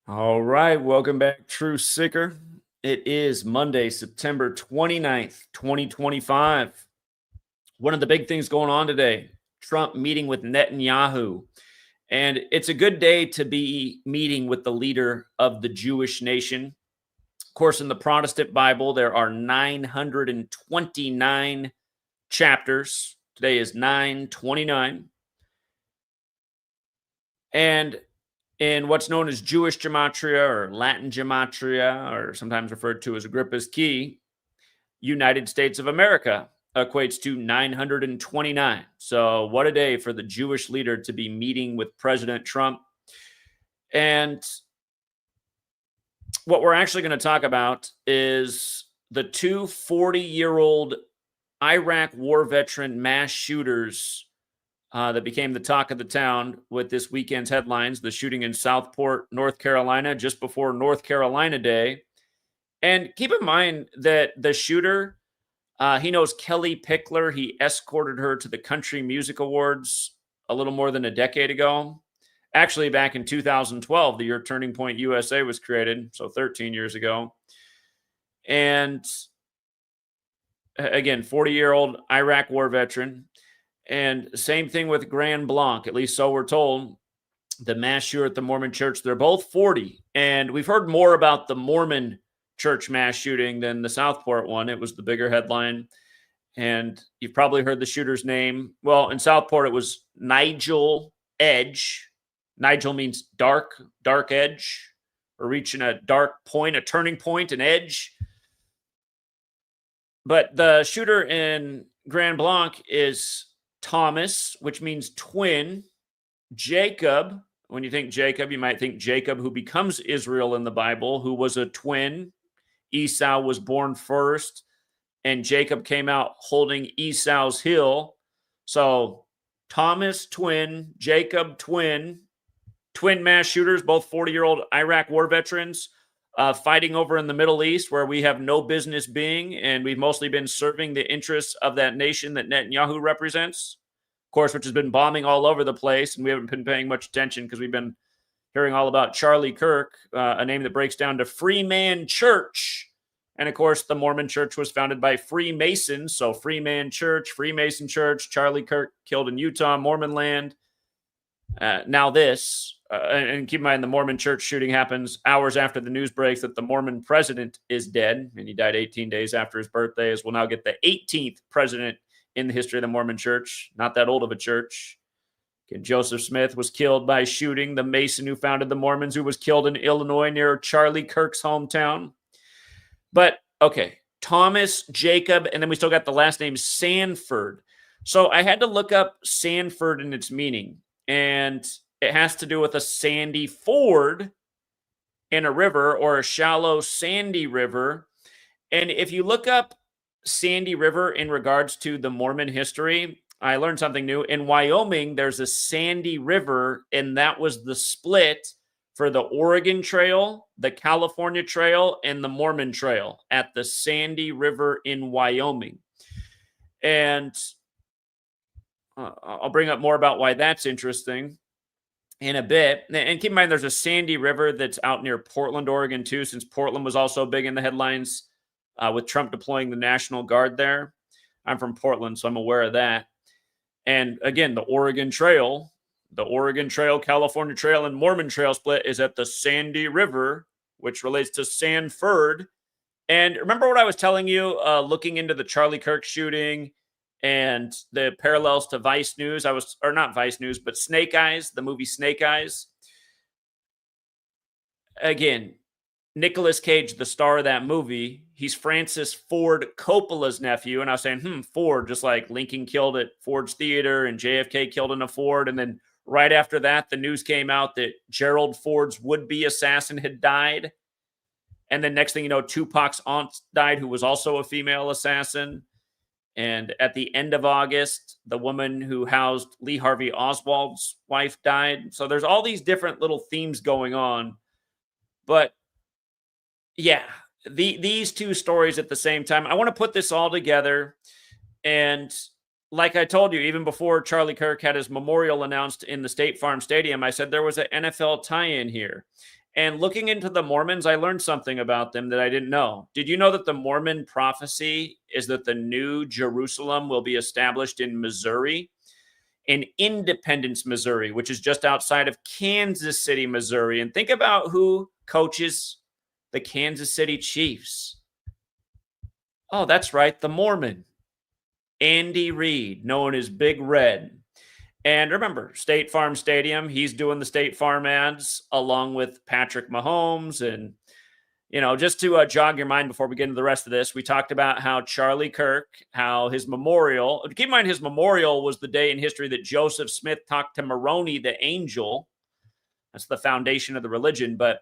All right, welcome back, True Seeker. It is Monday, September 29th, 2025. One of the big things going on today, Trump meeting with Netanyahu. And it's a good day to be meeting with the leader of the Jewish nation. Of course, in the Protestant Bible, there are 929 chapters. Today is 929. And in what's known as Jewish gematria or Latin gematria, or sometimes referred to as Agrippa's key, United States of America equates to 929. So, what a day for the Jewish leader to be meeting with President Trump. And what we're actually going to talk about is the two 40-year-old Iraq war veteran mass shooters that became the talk of the town with this weekend's headlines, the shooting in Southport, North Carolina, just before North Carolina Day. And keep in mind that the shooter, he knows Kelly Pickler. He escorted her to the Country Music Awards a little more than a decade ago. Actually, back in 2012, the year Turning Point USA was created, so 13 years ago. And again, 40-year-old Iraq war veteran. And same thing with Grand Blanc, at least so we're told, the mass shooter at the Mormon church. They're both 40. And we've heard more about the Mormon church mass shooting than the Southport one. It was the bigger headline. And you've probably heard the shooter's name. Well, in Southport, it was Nigel Edge. Nigel means dark edge, or reaching a dark point, a turning point, an edge. But the shooter in Grand Blanc is Thomas, which means twin. Jacob, when you think Jacob, you might think Jacob, who becomes Israel in the Bible, who was a twin. Esau was born first, and Jacob came out holding Esau's heel. So Thomas, twin, Jacob, twin mass shooters, both 40-year-old Iraq war veterans, fighting over in the Middle East, where we have no business being, and we've mostly been serving the interests of that nation that Netanyahu represents, of course, which has been bombing all over the place, and we haven't been paying much attention because we've been hearing all about Charlie Kirk, a name that breaks down to Free Man Church. And of course, the Mormon church was founded by Freemasons, so Free Man Church, Freemason Church, Charlie Kirk killed in Utah, Mormon land. Now this, and keep in mind, the Mormon church shooting happens hours after the news breaks that the Mormon president is dead, and he died 18 days after his birthday, as we'll now get the 18th president in the history of the Mormon church. Not that old of a church. Okay, Joseph Smith was killed by shooting, the Mason who founded the Mormons, who was killed in Illinois near Charlie Kirk's hometown. But, okay, Thomas, Jacob, and then we still got the last name Sanford. So I had to look up Sanford and its meaning. And it has to do with a sandy ford in a river, or a shallow sandy river. And if you look up Sandy River in regards to the Mormon history, I learned something new. In Wyoming, there's a Sandy River, and that was the split for the Oregon Trail, the California Trail, and the Mormon Trail at the Sandy River in Wyoming. And I'll bring up more about why that's interesting in a bit. And keep in mind, there's a Sandy River that's out near Portland, Oregon, too, since Portland was also big in the headlines with Trump deploying the National Guard there. I'm from Portland, so I'm aware of that. And again, the Oregon Trail, California Trail, and Mormon Trail split is at the Sandy River, which relates to Sanford. And remember what I was telling you, looking into the Charlie Kirk shooting and the parallels to Vice News, or not Vice News, but Snake Eyes, the movie Snake Eyes. Again, Nicolas Cage, the star of that movie, he's Francis Ford Coppola's nephew. And I was saying, Ford, just like Lincoln killed at Ford's Theater and JFK killed in a Ford. And then right after that, the news came out that Gerald Ford's would-be assassin had died. And then next thing you know, Tupac's aunt died, who was also a female assassin. And at the end of August, the woman who housed Lee Harvey Oswald's wife died. So there's all these different little themes going on. But yeah, these two stories at the same time, I want to put this all together. And like I told you, even before Charlie Kirk had his memorial announced in the State Farm Stadium, I said there was an NFL tie-in here. And looking into the Mormons, I learned something about them that I didn't know. Did you know that the Mormon prophecy is that the new Jerusalem will be established in Missouri, in Independence, Missouri, which is just outside of Kansas City, Missouri? And think about who coaches the Kansas City Chiefs. Oh, that's right, the Mormon, Andy Reid, known as Big Red. And remember, State Farm Stadium, he's doing the State Farm ads along with Patrick Mahomes. And, just to jog your mind before we get into the rest of this, we talked about how Charlie Kirk, how his memorial, keep in mind his memorial was the day in history that Joseph Smith talked to Moroni, the angel. That's the foundation of the religion. But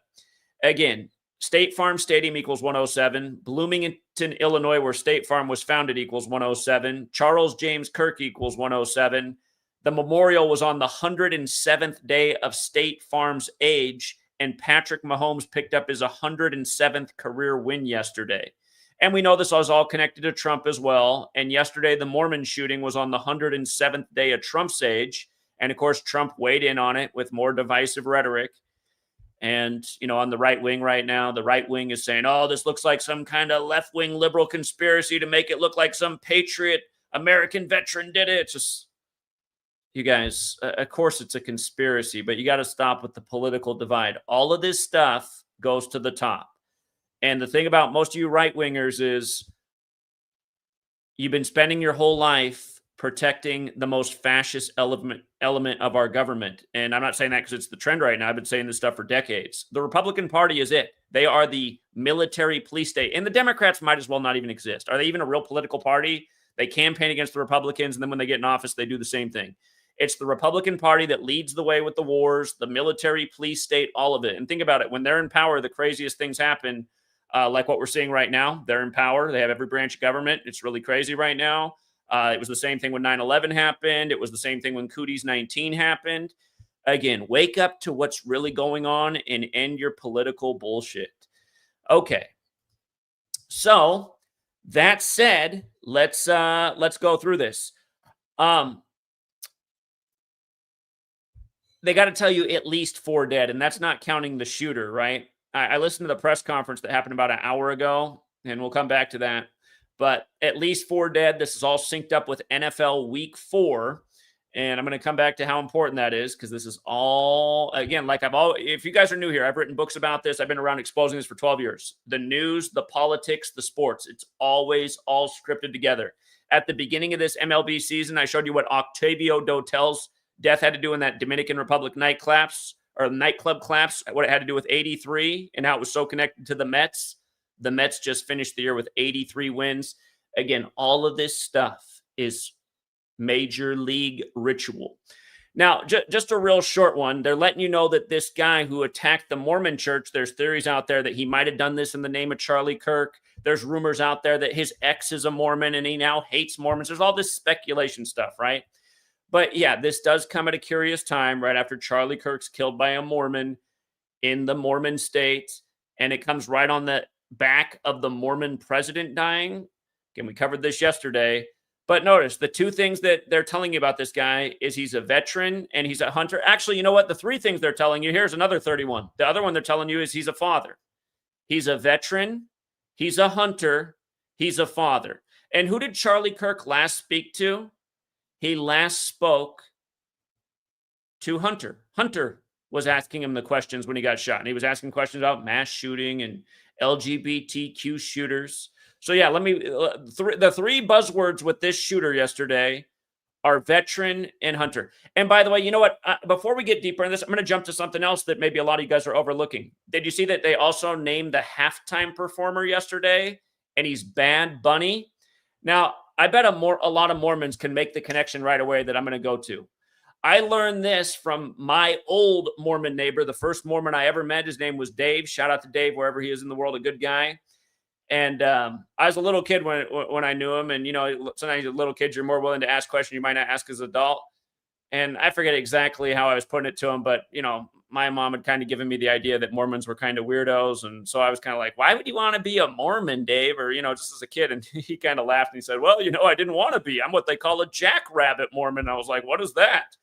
again, State Farm Stadium equals 107. Bloomington, Illinois, where State Farm was founded, equals 107. Charles James Kirk equals 107. The memorial was on the 107th day of State Farm's age, and Patrick Mahomes picked up his 107th career win yesterday. And we know this was all connected to Trump as well. And yesterday, the Mormon shooting was on the 107th day of Trump's age. And of course, Trump weighed in on it with more divisive rhetoric. And, on the right wing right now, the right wing is saying, oh, this looks like some kind of left-wing liberal conspiracy to make it look like some patriot American veteran did it. It's just, you guys, of course it's a conspiracy, but you got to stop with the political divide. All of this stuff goes to the top. And the thing about most of you right-wingers is you've been spending your whole life protecting the most fascist element of our government. And I'm not saying that because it's the trend right now. I've been saying this stuff for decades. The Republican Party is it. They are the military police state. And the Democrats might as well not even exist. Are they even a real political party? They campaign against the Republicans, and then when they get in office, they do the same thing. It's the Republican Party that leads the way with the wars, the military, police state, all of it. And think about it. When they're in power, the craziest things happen, like what we're seeing right now. They're in power. They have every branch of government. It's really crazy right now. It was the same thing when 9/11 happened. It was the same thing when Cooties 19 happened. Again, wake up to what's really going on and end your political bullshit. Okay. So that said, let's go through this. They got to tell you at least 4 dead, and that's not counting the shooter, right? I listened to the press conference that happened about an hour ago, and we'll come back to that. But at least 4 dead. This is all synced up with NFL Week 4, and I'm going to come back to how important that is because this is all, again, if you guys are new here, I've written books about this. I've been around exposing this for 12 years. The news, the politics, the sports, it's always all scripted together. At the beginning of this MLB season, I showed you what Octavio Dotel's death had to do in that Dominican Republic nightclub collapse, what it had to do with 83 and how it was so connected to the Mets. The Mets just finished the year with 83 wins. Again, all of this stuff is major league ritual. Now, just a real short one. They're letting you know that this guy who attacked the Mormon church, there's theories out there that he might have done this in the name of Charlie Kirk. There's rumors out there that his ex is a Mormon and he now hates Mormons. There's all this speculation stuff, right? But yeah, this does come at a curious time right after Charlie Kirk's killed by a Mormon in the Mormon state. And it comes right on the back of the Mormon president dying. Again, we covered this yesterday. But notice the 2 things that they're telling you about this guy is he's a veteran and he's a hunter. Actually, you know what? The 3 things they're telling you, here's another 31. The other one they're telling you is he's a father. He's a veteran. He's a hunter. He's a father. And who did Charlie Kirk last speak to? He last spoke to Hunter. Hunter was asking him the questions when he got shot. And he was asking questions about mass shooting and LGBTQ shooters. So yeah, the 3 buzzwords with this shooter yesterday are veteran and hunter. And by the way, you know what? Before we get deeper in this, I'm going to jump to something else that maybe a lot of you guys are overlooking. Did you see that they also named the halftime performer yesterday? And he's Bad Bunny. Now, I bet a lot of Mormons can make the connection right away that I'm going to go to. I learned this from my old Mormon neighbor, the first Mormon I ever met. His name was Dave. Shout out to Dave, wherever he is in the world, a good guy. And I was a little kid when I knew him. And, sometimes as little kids, you're more willing to ask questions you might not ask as an adult. And I forget exactly how I was putting it to him, but, my mom had kind of given me the idea that Mormons were kind of weirdos. And so I was kind of like, why would you want to be a Mormon, Dave? Or, just as a kid. And he kind of laughed and he said, well, I didn't want to be. I'm what they call a jackrabbit Mormon. I was like, what is that?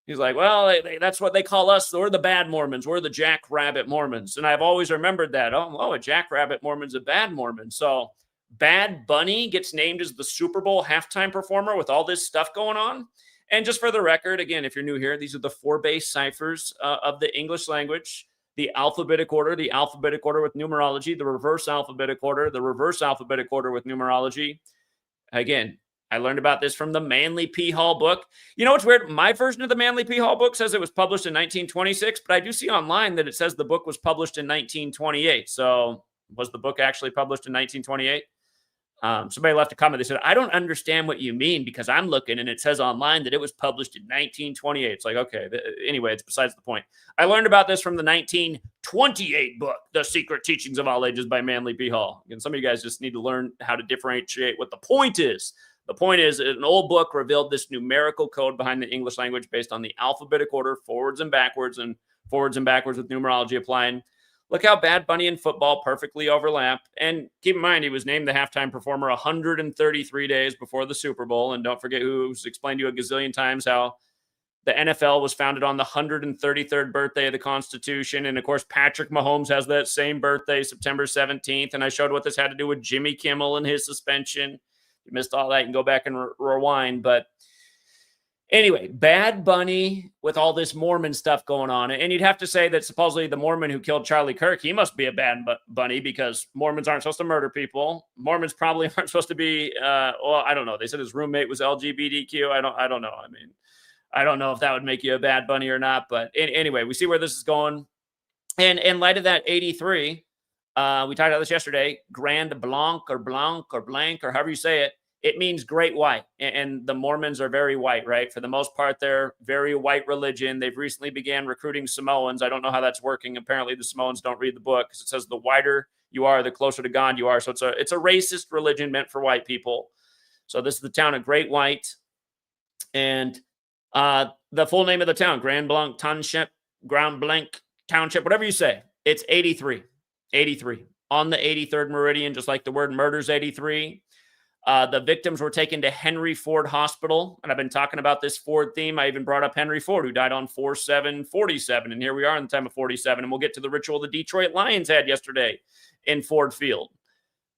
He's like, well, that's what they call us. We're the bad Mormons. We're the Jackrabbit Mormons. And I've always remembered that. Oh, a Jackrabbit Mormon's a bad Mormon. So Bad Bunny gets named as the Super Bowl halftime performer with all this stuff going on. And just for the record, again, if you're new here, these are the 4 base ciphers of the English language. The alphabetic order with numerology, the reverse alphabetic order with numerology. Again, I learned about this from the Manly P. Hall book. You know what's weird? My version of the Manly P. Hall book says it was published in 1926, but I do see online that it says the book was published in 1928. So was the book actually published in 1928? Somebody left a comment. They said, I don't understand what you mean because I'm looking and it says online that it was published in 1928. It's like, okay. Anyway, it's besides the point. I learned about this from the 1928 book, The Secret Teachings of All Ages by Manly P. Hall. And some of you guys just need to learn how to differentiate what the point is. The point is an old book revealed this numerical code behind the English language based on the alphabetic order, forwards and backwards with numerology applying. Look how Bad Bunny and football perfectly overlap. And keep in mind, he was named the halftime performer 133 days before the Super Bowl. And don't forget who's explained to you a gazillion times how the NFL was founded on the 133rd birthday of the Constitution. And, of course, Patrick Mahomes has that same birthday, September 17th. And I showed what this had to do with Jimmy Kimmel and his suspension. If you missed all that, you can go back and rewind. But anyway, Bad Bunny with all this Mormon stuff going on. And you'd have to say that supposedly the Mormon who killed Charlie Kirk, he must be a Bad Bunny because Mormons aren't supposed to murder people. Mormons probably aren't supposed to be, well, I don't know. They said his roommate was LGBTQ. I don't know. I mean, I don't know if that would make you a Bad Bunny or not. But anyway, we see where this is going. And in light of that 83, we talked about this yesterday, Grand Blanc or Blanc or Blank or however you say it, it means great white. And the Mormons are very white, right? For the most part, they're very white religion. They've recently began recruiting Samoans. I don't know how that's working. Apparently, the Samoans don't read the book because it says the whiter you are, the closer to God you are. So it's a racist religion meant for white people. So this is the town of Great White. And the full name of the town, Grand Blanc Township, whatever you say. It's 83. 83. On the 83rd meridian, just like the word murder's 83. The victims were taken to Henry Ford Hospital. And I've been talking about this Ford theme. I even brought up Henry Ford, who died on 4/7/47. And here we are in the time of 47. And we'll get to the ritual the Detroit Lions had yesterday in Ford Field.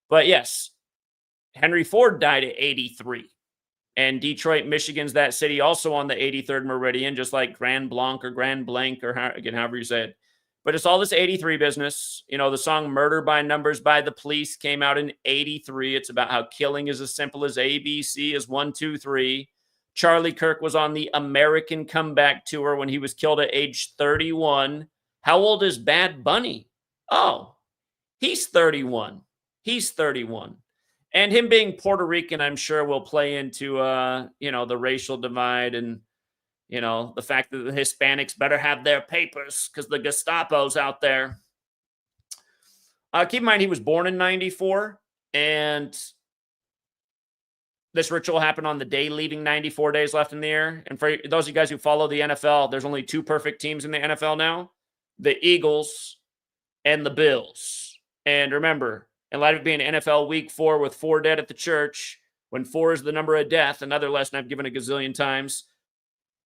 But yes, Henry Ford died at 83. And Detroit, Michigan's that city also on the 83rd meridian, just like Grand Blanc or Grand Blanc or however you say it. But it's all this 83 business. You know, the song Murder by Numbers by the Police came out in 83. It's about how killing is as simple as ABC is 1, 2, 3. Charlie Kirk was on the American Comeback Tour when he was killed at age 31. How old is Bad Bunny? Oh, he's 31. He's 31. And him being Puerto Rican, I'm sure will play into, the racial divide and, the fact that the Hispanics better have their papers because the Gestapo's out there. Keep in mind, he was born in 94, and this ritual happened on the day leaving 94 days left in the year. And for those of you guys who follow the NFL, there's only 2 perfect teams in the NFL now, the Eagles and the Bills. And remember, in light of being NFL Week 4 with 4 dead at the church, when 4 is the number of death, another lesson I've given a gazillion times,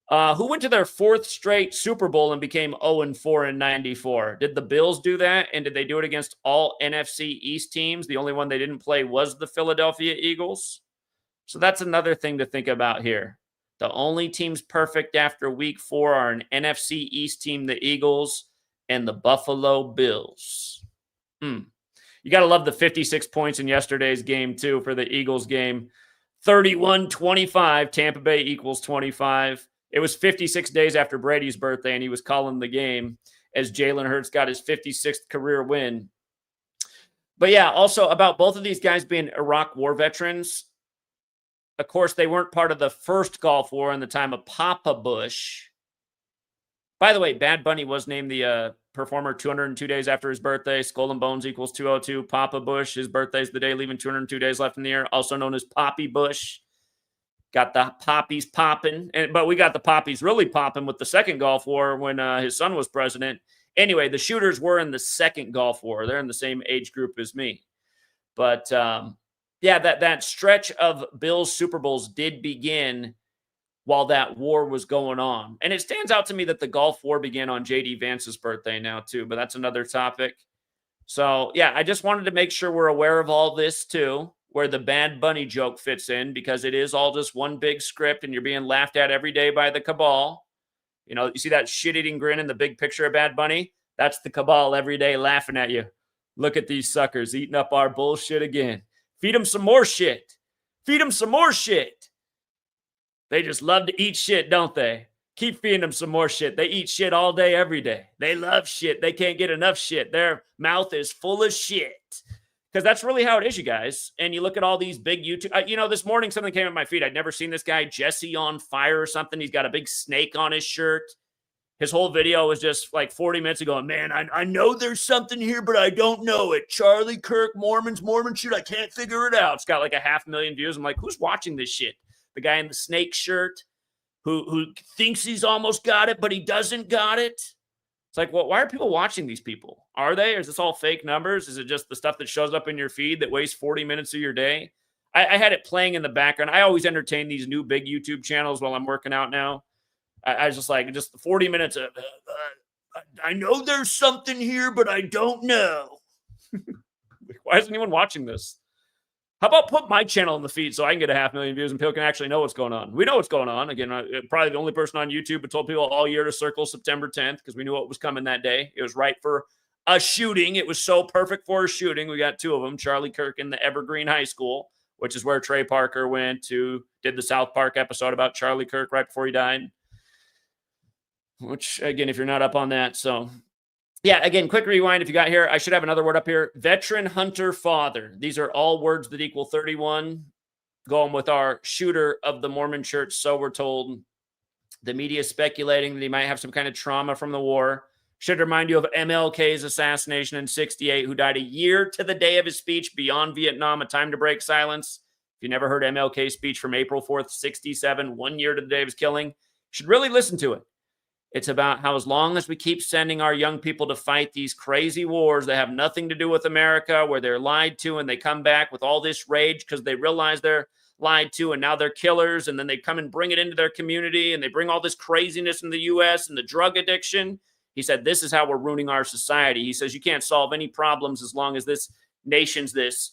who went to their 4th straight Super Bowl and became 0-4 in 94? Did the Bills do that? And did they do it against all NFC East teams? The only one they didn't play was the Philadelphia Eagles. So that's another thing to think about here. The only teams perfect after week 4 are an NFC East team, the Eagles, and the Buffalo Bills. You got to love the 56 points in yesterday's game, too, for the Eagles game. 31-25, Tampa Bay equals 25. It was 56 days after Brady's birthday, and he was calling the game as Jalen Hurts got his 56th career win. But yeah, also about both of these guys being Iraq war veterans. Of course, they weren't part of the first Gulf War in the time of Papa Bush. By the way, Bad Bunny was named the performer 202 days after his birthday. Skull and Bones equals 202. Papa Bush, his birthday's the day leaving 202 days left in the year, also known as Poppy Bush. Got the poppies popping, but we got the poppies really popping with the second Gulf War when his son was president. Anyway, the shooters were in the second Gulf War. They're in the same age group as me. But yeah, that stretch of Bills Super Bowls did begin while that war was going on. And it stands out to me that the Gulf War began on J.D. Vance's birthday now, too, but that's another topic. So, yeah, I just wanted to make sure we're aware of all this, too, where the Bad Bunny joke fits in, because it is all just one big script and you're being laughed at every day by the cabal. You know, you see that shit-eating grin in the big picture of Bad Bunny? That's the cabal every day laughing at you. Look at these suckers eating up our bullshit again. Feed them some more shit. Feed them some more shit. They just love to eat shit, don't they? Keep feeding them some more shit. They eat shit all day, every day. They love shit. They can't get enough shit. Their mouth is full of shit. Because that's really how it is, you guys. And you look at all these big YouTube... this morning something came at my feed. I'd never seen this guy, Jesse on Fire or something. He's got a big snake on his shirt. His whole video was just like 40 minutes ago. Man, I know there's something here, but I don't know it. Charlie Kirk, Mormon shit. I can't figure it out. It's got like 500,000 views. I'm like, who's watching this shit? The guy in the snake shirt who thinks he's almost got it, but he doesn't got it. It's like, well, why are people watching these people? Are they? Or is this all fake numbers? Is it just the stuff that shows up in your feed that wastes 40 minutes of your day? I had it playing in the background. I always entertain these new big YouTube channels while I'm working out now. I was just like, just 40 minutes of, I know there's something here, but I don't know. Why isn't anyone watching this? How about put my channel in the feed so I can get 500,000 views and people can actually know what's going on? We know what's going on. Again, probably the only person on YouTube who told people all year to circle September 10th because we knew what was coming that day. It was right for a shooting. It was so perfect for a shooting. We got two of them, Charlie Kirk in the Evergreen High School, which is where Trey Parker did the South Park episode about Charlie Kirk right before he died. Which, again, if you're not up on that. So, yeah, again, quick rewind if you got here. I should have another word up here. Veteran, hunter, father. These are all words that equal 31. Going with our shooter of the Mormon church, so we're told. The media is speculating that he might have some kind of trauma from the war. Should remind you of MLK's assassination in 1968, who died a year to the day of his speech beyond Vietnam, A Time to Break Silence. If you never heard MLK's speech from April 4th, 1967, 1 year to the day of his killing, you should really listen to it. It's about how as long as we keep sending our young people to fight these crazy wars that have nothing to do with America, where they're lied to and they come back with all this rage because they realize they're lied to and now they're killers, and then they come and bring it into their community and they bring all this craziness in the U.S. and the drug addiction. He said, this is how we're ruining our society. He says, you can't solve any problems as long as this nation's this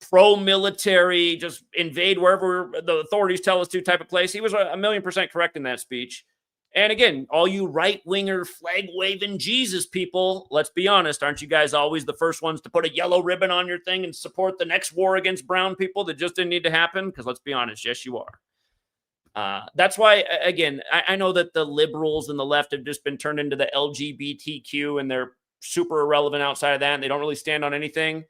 pro-military, just invade wherever the authorities tell us to type of place. He was 1,000,000% correct in that speech. And again, all you right-winger, flag-waving Jesus people, let's be honest, aren't you guys always the first ones to put a yellow ribbon on your thing and support the next war against brown people that just didn't need to happen? Because let's be honest, yes, you are. That's why, again, I know that the liberals and the left have just been turned into the LGBTQ and they're super irrelevant outside of that and they don't really stand on anything.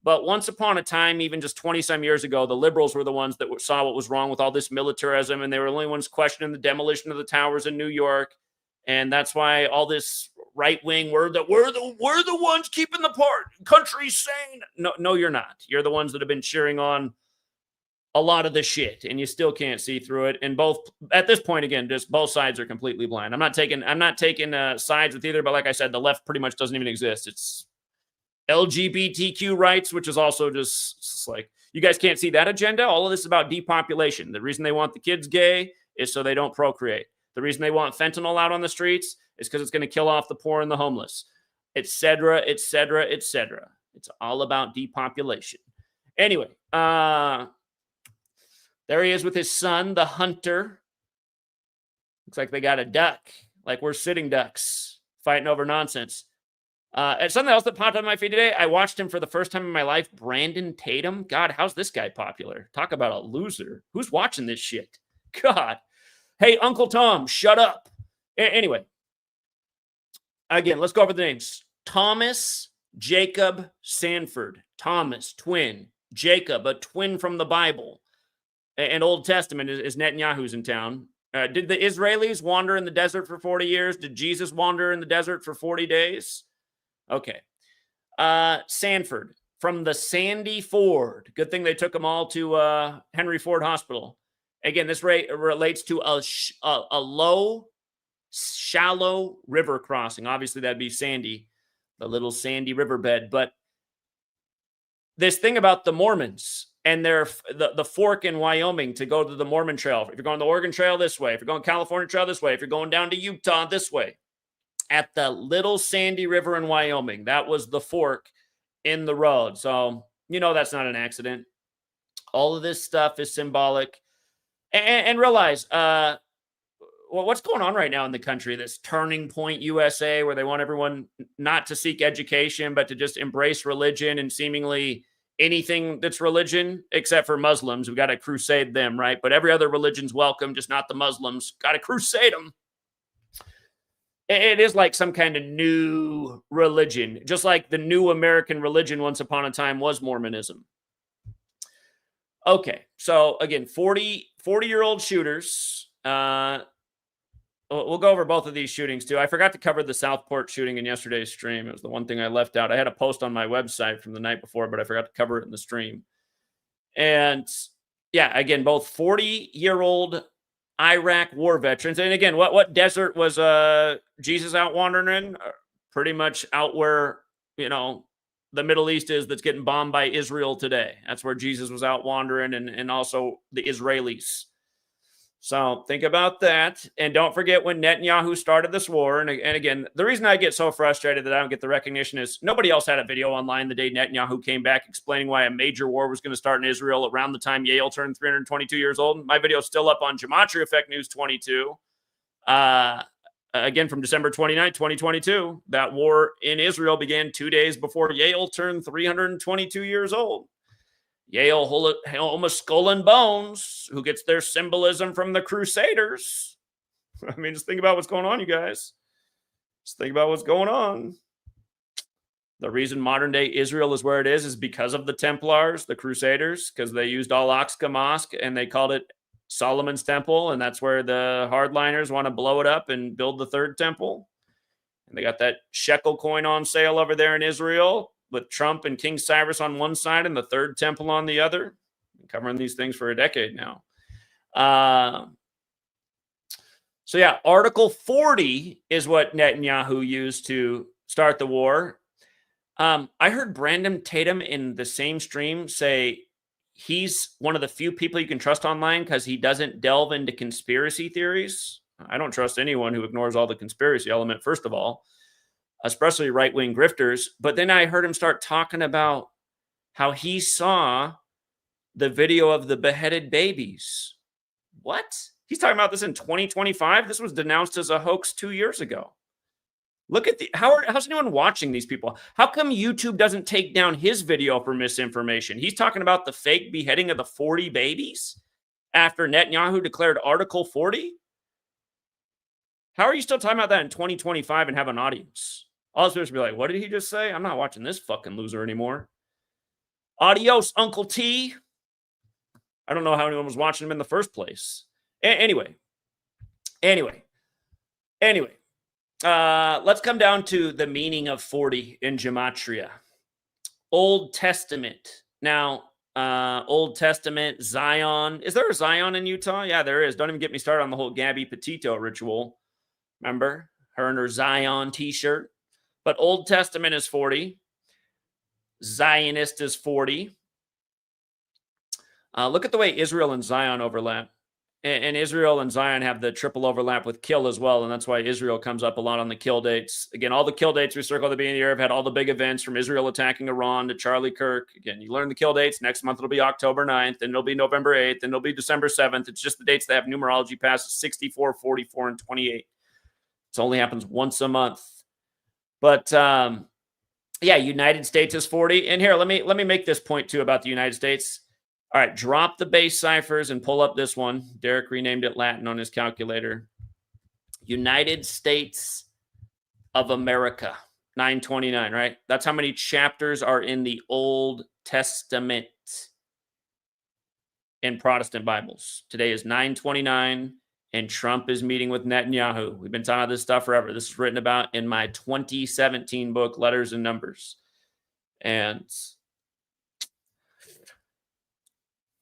But once upon a time, even just 20-some years ago, the liberals were the ones that saw what was wrong with all this militarism, and they were the only ones questioning the demolition of the towers in New York. And that's why all this right-wing, we're the ones keeping the country sane. No, you're not. You're the ones that have been cheering on a lot of the shit, and you still can't see through it. And both, at this point, again, just both sides are completely blind. I'm not taking sides with either, but like I said, the left pretty much doesn't even exist. It's LGBTQ rights, which is also just like, you guys can't see that agenda. All of this is about depopulation. The reason they want the kids gay is so they don't procreate. The reason they want fentanyl out on the streets is because it's going to kill off the poor and the homeless, etc., etc., etc. It's all about depopulation. Anyway, there he is with his son, the hunter. Looks like they got a duck, like we're sitting ducks fighting over nonsense. And something else that popped on my feed today, I watched him for the first time in my life, Brandon Tatum. God, how's this guy popular? Talk about a loser. Who's watching this shit? God. Hey, Uncle Tom, shut up. Anyway, again, let's go over the names. Thomas, Jacob, Sanford. Thomas, twin. Jacob, a twin from the Bible. And Old Testament is Netanyahu's in town. Did the Israelis wander in the desert for 40 years? Did Jesus wander in the desert for 40 days? Okay. Sanford from the Sandy Ford. Good thing they took them all to Henry Ford Hospital. Again, this relates to a low, shallow river crossing. Obviously, that'd be Sandy, the little sandy riverbed. But this thing about the Mormons, and they're the fork in Wyoming to go to the Mormon Trail. If you're going the Oregon Trail this way, if you're going California Trail this way, if you're going down to Utah this way, at the Little Sandy River in Wyoming, that was the fork in the road. So, that's not an accident. All of this stuff is symbolic. And realize, what's going on right now in the country, this Turning Point USA, where they want everyone not to seek education, but to just embrace religion and seemingly anything that's religion, except for Muslims. We got to crusade them, right? But every other religion's welcome, just not the Muslims. Got to crusade them. It is like some kind of new religion, just like the new American religion once upon a time was Mormonism. Okay, so again, 40-year-old shooters. We'll go over both of these shootings too. I forgot to cover the Southport shooting in yesterday's stream. It was the one thing I left out. I had a post on my website from the night before, but I forgot to cover it in the stream. And yeah, again, both 40-year-old Iraq war veterans. And again, what desert was Jesus out wandering in? Pretty much out where, the Middle East is, that's getting bombed by Israel today. That's where Jesus was out wandering, and also the Israelis. So think about that. And don't forget when Netanyahu started this war. And again, the reason I get so frustrated that I don't get the recognition is nobody else had a video online the day Netanyahu came back explaining why a major war was going to start in Israel around the time Yale turned 322 years old. My video is still up on GematriaEffectNews 22. Again, from December 29, 2022. That war in Israel began 2 days before Yale turned 322 years old. Yale, Homa Skull and Bones, who gets their symbolism from the Crusaders. I mean, just think about what's going on, you guys. Just think about what's going on. The reason modern-day Israel is where it is because of the Templars, the Crusaders, because they used Al-Aqsa Mosque, and they called it Solomon's Temple, and that's where the hardliners want to blow it up and build the third temple. And they got that shekel coin on sale over there in Israel, with Trump and King Cyrus on one side and the third temple on the other. Been covering these things for a decade now. So yeah, Article 40 is what Netanyahu used to start the war. I heard Brandon Tatum in the same stream say he's one of the few people you can trust online because he doesn't delve into conspiracy theories. I don't trust anyone who ignores all the conspiracy element, first of all, especially right-wing grifters. But then I heard him start talking about how he saw the video of the beheaded babies. What? He's talking about this in 2025? This was denounced as a hoax 2 years ago. Look at how's anyone watching these people? How come YouTube doesn't take down his video for misinformation? He's talking about the fake beheading of the 40 babies after Netanyahu declared Article 40? How are you still talking about that in 2025 and have an audience? All supposed to be like, what did he just say? I'm not watching this fucking loser anymore. Adios, Uncle T. I don't know how anyone was watching him in the first place. Anyway. Let's come down to the meaning of 40 in Gematria. Old Testament. Now, Old Testament, Zion. Is there a Zion in Utah? Yeah, there is. Don't even get me started on the whole Gabby Petito ritual. Remember? Her and her Zion t-shirt. But Old Testament is 40. Zionist is 40. Look at the way Israel and Zion overlap. And Israel and Zion have the triple overlap with kill as well. And that's why Israel comes up a lot on the kill dates. Again, all the kill dates we circle at the beginning of the year have had all the big events from Israel attacking Iran to Charlie Kirk. Again, you learn the kill dates. Next month, it'll be October 9th. Then it'll be November 8th. Then it'll be December 7th. It's just the dates that have numerology past 64, 44, and 28. It only happens once a month. But, yeah, United States is 40. And here, let me make this point, too, about the United States. All right, drop the base ciphers and pull up this one. Derek renamed it Latin on his calculator. United States of America, 929, right? That's how many chapters are in the Old Testament in Protestant Bibles. Today is 929, and Trump is meeting with Netanyahu. We've been talking about this stuff forever. This is written about in my 2017 book, Letters and Numbers. And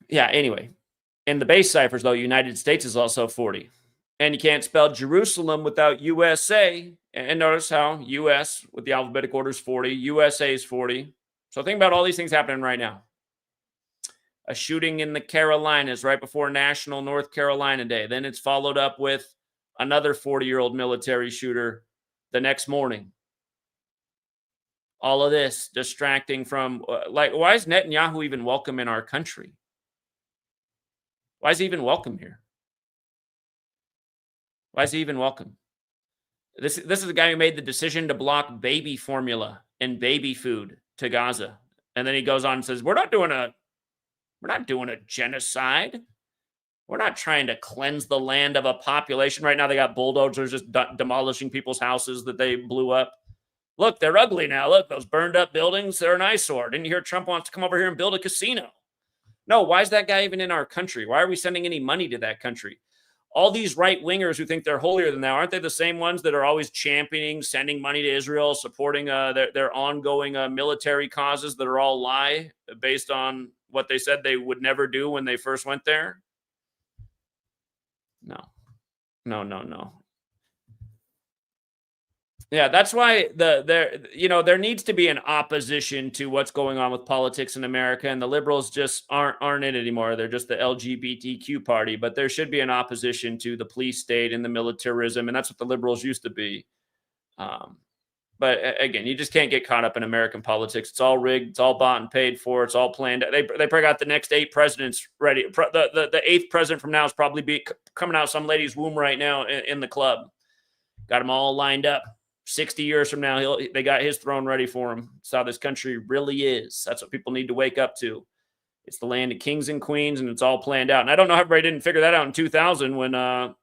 yeah, anyway, in the base ciphers, though, United States is also 40. And you can't spell Jerusalem without USA. And notice how US with the alphabetic order is 40. USA is 40. So think about all these things happening right now. a shooting in the Carolinas right before National North Carolina Day. Then it's followed up with another 40-year-old military shooter the next morning. All of this distracting from, why is Netanyahu even welcome in our country? Why is he even welcome here? Why is he even welcome? This is the guy who made the decision to block baby formula and baby food to Gaza. And then he goes on and says, we're not doing a genocide. We're not trying to cleanse the land of a population. Right now they got bulldozers just demolishing people's houses that they blew up. Look, they're ugly now. Look, those burned up buildings, they're an eyesore. Didn't you hear Trump wants to come over here and build a casino? No, why is that guy even in our country? Why are we sending any money to that country? All these right-wingers who think they're holier than thou, aren't they the same ones that are always championing, sending money to Israel, supporting their ongoing military causes that are all lie based on what they said they would never do when they first went there? No. Yeah, that's why there needs to be an opposition to what's going on with politics in America, and the liberals just aren't in it anymore. They're just the LGBTQ party, but there should be an opposition to the police state and the militarism, and that's what the liberals used to be. But again, you just can't get caught up in American politics. It's all rigged. It's all bought and paid for. It's all planned. They probably got the next 8 presidents ready. The 8th president from now is probably coming out of some lady's womb right now in the club. Got them all lined up. 60 years from now, they got his throne ready for him. That's how this country really is. That's what people need to wake up to. It's the land of kings and queens, and it's all planned out. And I don't know how everybody didn't figure that out in 2000 when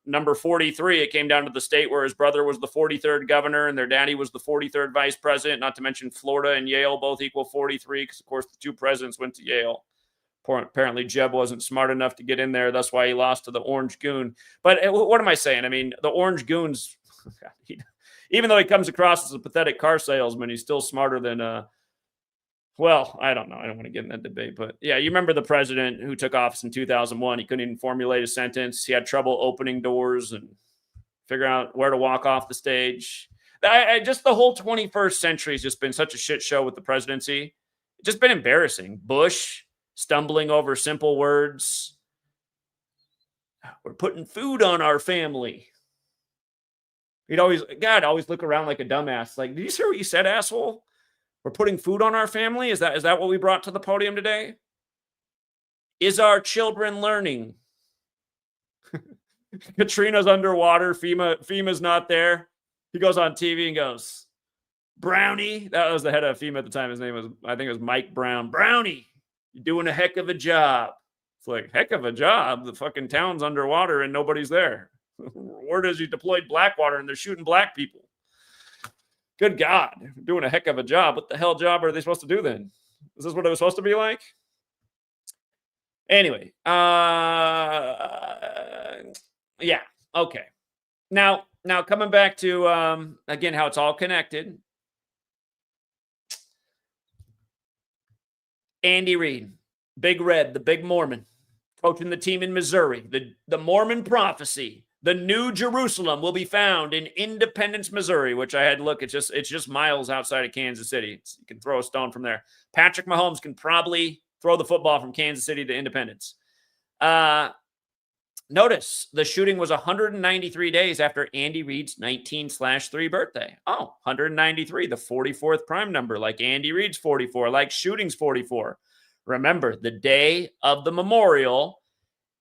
number 43, it came down to the state where his brother was the 43rd governor and their daddy was the 43rd vice president, not to mention Florida and Yale both equal 43 because, of course, the 2 presidents went to Yale. Apparently, Jeb wasn't smart enough to get in there. That's why he lost to the Orange Goon. But what am I saying? I mean, the Orange Goon's... Even though he comes across as a pathetic car salesman, he's still smarter than, well, I don't know. I don't want to get in that debate. But, yeah, you remember the president who took office in 2001. He couldn't even formulate a sentence. He had trouble opening doors and figuring out where to walk off the stage. Just the whole 21st century has just been such a shit show with the presidency. It's just been embarrassing. Bush stumbling over simple words. We're putting food on our family. He'd always look around like a dumbass. Like, did you hear what you said, asshole? We're putting food on our family? Is that what we brought to the podium today? Is our children learning? Katrina's underwater. FEMA's not there. He goes on TV and goes, Brownie. That was the head of FEMA at the time. His name was, I think it was Mike Brown. Brownie, you're doing a heck of a job. It's like, heck of a job? The fucking town's underwater and nobody's there. Word is he deployed Blackwater and they're shooting black people. Good God, doing a heck of a job. What the hell job are they supposed to do then? Is this what it was supposed to be like? Anyway, yeah, okay. Now coming back to, again, how it's all connected. Andy Reid, Big Red, the big Mormon, coaching the team in Missouri. The Mormon prophecy. The New Jerusalem will be found in Independence, Missouri, which I had to look. It's just miles outside of Kansas City. You can throw a stone from there. Patrick Mahomes can probably throw the football from Kansas City to Independence. Notice the shooting was 193 days after Andy Reid's 19/3 birthday. Oh, 193, the 44th prime number, like Andy Reid's 44, like shooting's 44. Remember, the day of the memorial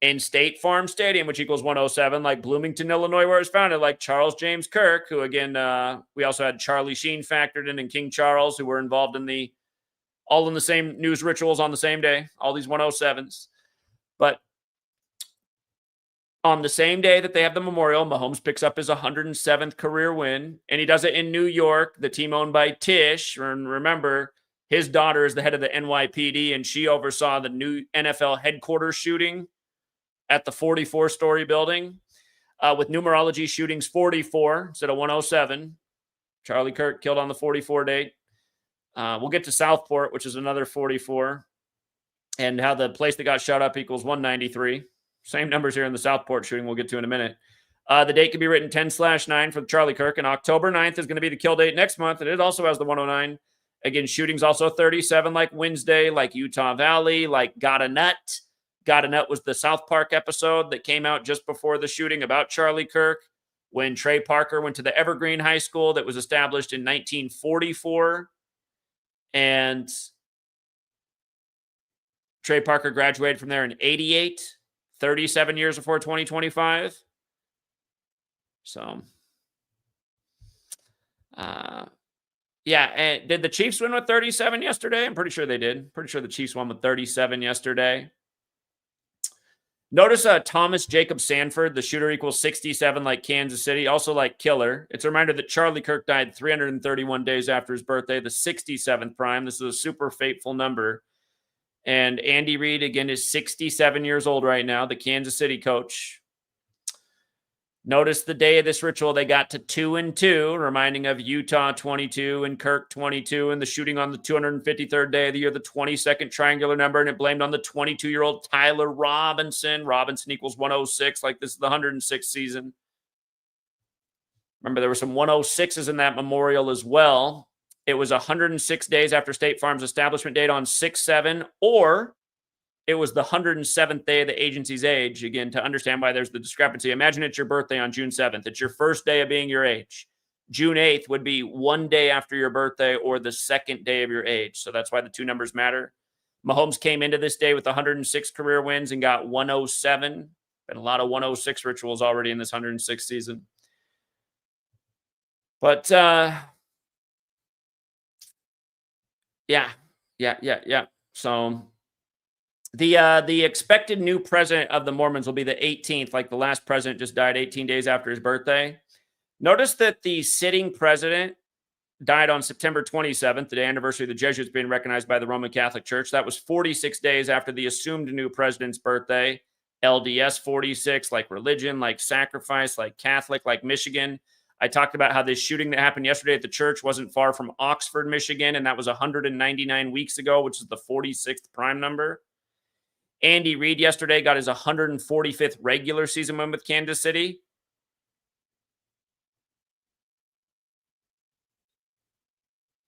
in State Farm Stadium, which equals 107, like Bloomington, Illinois, where it was founded, like Charles James Kirk, who, again, we also had Charlie Sheen factored in and King Charles, who were involved in all in the same news rituals on the same day, all these 107s. But on the same day that they have the memorial, Mahomes picks up his 107th career win, and he does it in New York, the team owned by Tish. And remember, his daughter is the head of the NYPD, and she oversaw the new NFL headquarters shooting at the 44-story building, with numerology shootings 44 instead of 107. Charlie Kirk killed on the 44 date. We'll get to Southport, which is another 44, and how the place that got shot up equals 193. Same numbers here in the Southport shooting we'll get to in a minute. The date can be written 10/9 for Charlie Kirk, and October 9th is going to be the kill date next month, and it also has the 109. Again, shootings also 37, like Wednesday, like Utah Valley, like Got a Nut. Got a Nut was the South Park episode that came out just before the shooting about Charlie Kirk, when Trey Parker went to the Evergreen High School that was established in 1944. And Trey Parker graduated from there in 88, 37 years before 2025. So, yeah. And did the Chiefs win with 37 yesterday? I'm pretty sure they did. Pretty sure the Chiefs won with 37 yesterday. Notice Thomas Jacob Sanford, the shooter, equals 67 like Kansas City, also like Killer. It's a reminder that Charlie Kirk died 331 days after his birthday, the 67th prime. This is a super fateful number. And Andy Reid, again, is 67 years old right now, the Kansas City coach. Notice the day of this ritual, they got to 2-2, reminding of Utah 22 and Kirk 22, and the shooting on the 253rd day of the year, the 22nd triangular number, and it blamed on the 22-year-old Tyler Robinson. Robinson equals 106, like this is the 106th season. Remember, there were some 106s in that memorial as well. It was 106 days after State Farm's establishment date on 6/7, or it was the 107th day of the agency's age. Again, to understand why there's the discrepancy, imagine it's your birthday on June 7th. It's your first day of being your age. June 8th would be one day after your birthday or the second day of your age. So that's why the two numbers matter. Mahomes came into this day with 106 career wins and got 107. Been a lot of 106 rituals already in this 106 season. But, yeah. So the expected new president of the Mormons will be the 18th, like the last president just died 18 days after his birthday. Notice that the sitting president died on September 27th, the day anniversary of the Jesuits being recognized by the Roman Catholic Church. That was 46 days after the assumed new president's birthday. LDS 46, like religion, like sacrifice, like Catholic, like Michigan. I talked about how this shooting that happened yesterday at the church wasn't far from Oxford, Michigan, and that was 199 weeks ago, which is the 46th prime number. Andy Reid yesterday got his 145th regular season win with Kansas City.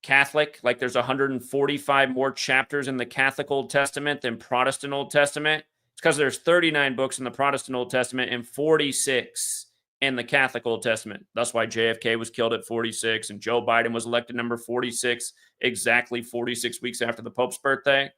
Catholic, like there's 145 more chapters in the Catholic Old Testament than Protestant Old Testament. It's because there's 39 books in the Protestant Old Testament and 46 in the Catholic Old Testament. That's why JFK was killed at 46 and Joe Biden was elected number 46, exactly 46 weeks after the Pope's birthday.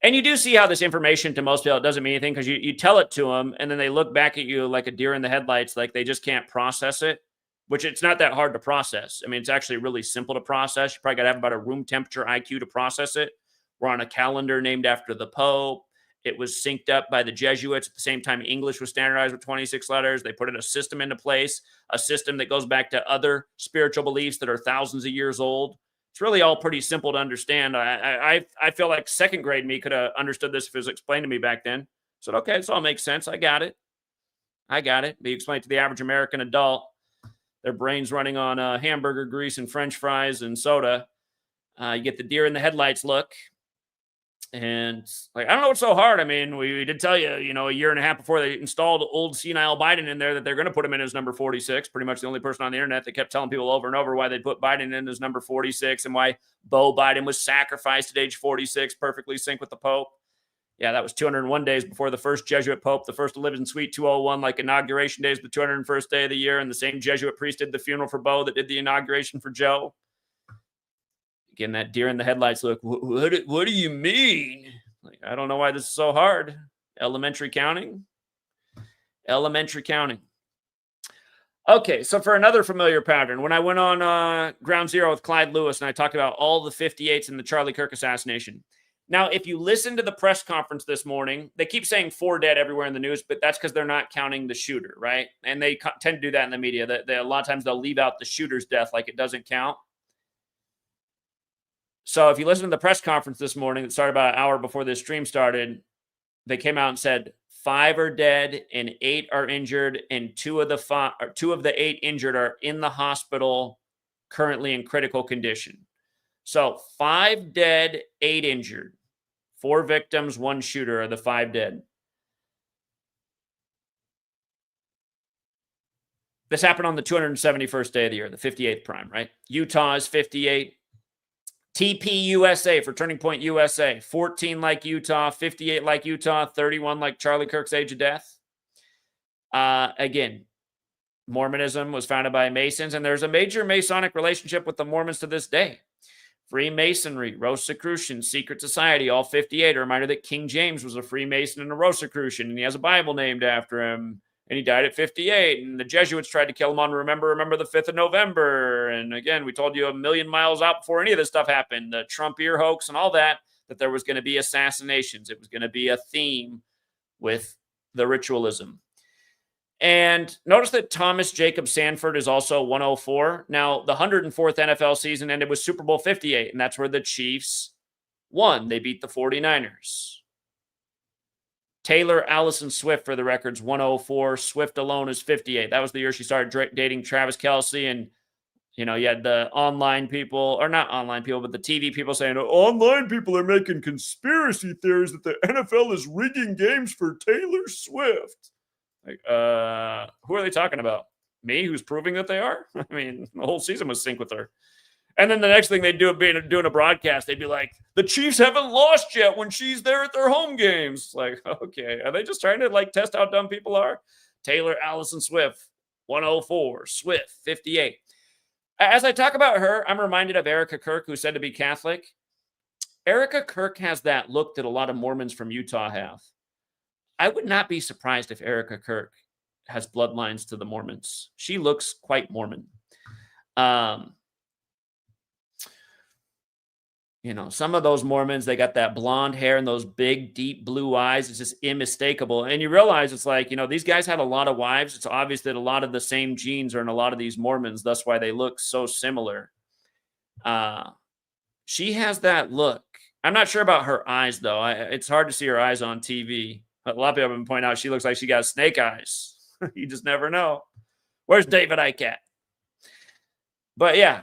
And you do see how this information to most people, it doesn't mean anything because you tell it to them and then they look back at you like a deer in the headlights, like they just can't process it, which it's not that hard to process. I mean, it's actually really simple to process. You probably got to have about a room temperature IQ to process it. We're on a calendar named after the Pope. It was synced up by the Jesuits. At the same time, English was standardized with 26 letters. They put in a system into place, a system that goes back to other spiritual beliefs that are thousands of years old. It's really all pretty simple to understand. I feel like second grade me could have understood this if it was explained to me back then. So, okay, this all makes sense. I got it. But you explain it to the average American adult, their brains running on hamburger grease and French fries and soda. You get the deer in the headlights look. And like, I don't know what's so hard. I mean, we did tell you, a year and a half before they installed old senile Biden in there that they're going to put him in as number 46. Pretty much the only person on the internet that kept telling people over and over why they'd put Biden in as number 46 and why Beau Biden was sacrificed at age 46, perfectly synced with the Pope. Yeah, that was 201 days before the first Jesuit Pope, the first to live in Suite 201, like inauguration days, the 201st day of the year. And the same Jesuit priest did the funeral for Beau that did the inauguration for Joe. Again, that deer in the headlights look, what do you mean? Like, I don't know why this is so hard. Elementary counting. Okay, so for another familiar pattern, when I went on Ground Zero with Clyde Lewis and I talked about all the 58s in the Charlie Kirk assassination. Now, if you listen to the press conference this morning, they keep saying 4 dead everywhere in the news, but that's because they're not counting the shooter, right? And they tend to do that in the media. A lot of times they'll leave out the shooter's death like it doesn't count. So if you listen to the press conference this morning that started about an hour before this stream started, they came out and said 5 are dead and 8 are injured, and 2 of the 8 injured are in the hospital currently in critical condition. So 5 dead, 8 injured. 4 victims, 1 shooter are the 5 dead. This happened on the 271st day of the year, the 58th prime, right? Utah is 58. TPUSA for Turning Point USA, 14 like Utah, 58 like Utah, 31 like Charlie Kirk's age of death. Again, Mormonism was founded by Masons, and there's a major Masonic relationship with the Mormons to this day. Freemasonry, Rosicrucian, Secret Society, all 58. A reminder that King James was a Freemason and a Rosicrucian, and he has a Bible named after him, and he died at 58, and the Jesuits tried to kill him on Remember the 5th of November, and again, we told you a million miles out before any of this stuff happened, the Trump ear hoax and all that there was going to be assassinations. It was going to be a theme with the ritualism. And notice that Thomas Jacob Sanford is also 104. Now, the 104th NFL season ended with Super Bowl 58, and that's where the Chiefs won. They beat the 49ers. Taylor Allison Swift, for the records, 104. Swift alone is 58. That was the year she started dating Travis Kelce. And, you had the online people, or not online people, but the TV people saying, online people are making conspiracy theories that the NFL is rigging games for Taylor Swift. Like, who are they talking about? Me, who's proving that they are? I mean, the whole season was synced with her. And then the next thing they'd do, being doing a broadcast, they'd be like, the Chiefs haven't lost yet when she's there at their home games. Like, okay, are they just trying to test how dumb people are? Taylor Allison Swift, 104. Swift, 58. As I talk about her, I'm reminded of Erica Kirk, who's said to be Catholic. Erica Kirk has that look that a lot of Mormons from Utah have. I would not be surprised if Erica Kirk has bloodlines to the Mormons. She looks quite Mormon. Some of those Mormons, they got that blonde hair and those big, deep blue eyes. It's just unmistakable. And you realize it's like, these guys had a lot of wives. It's obvious that a lot of the same genes are in a lot of these Mormons. That's why they look so similar. She has that look. I'm not sure about her eyes, though. It's hard to see her eyes on TV. A lot of people have been pointing out she looks like she got snake eyes. You just never know. Where's David Icke at? But yeah,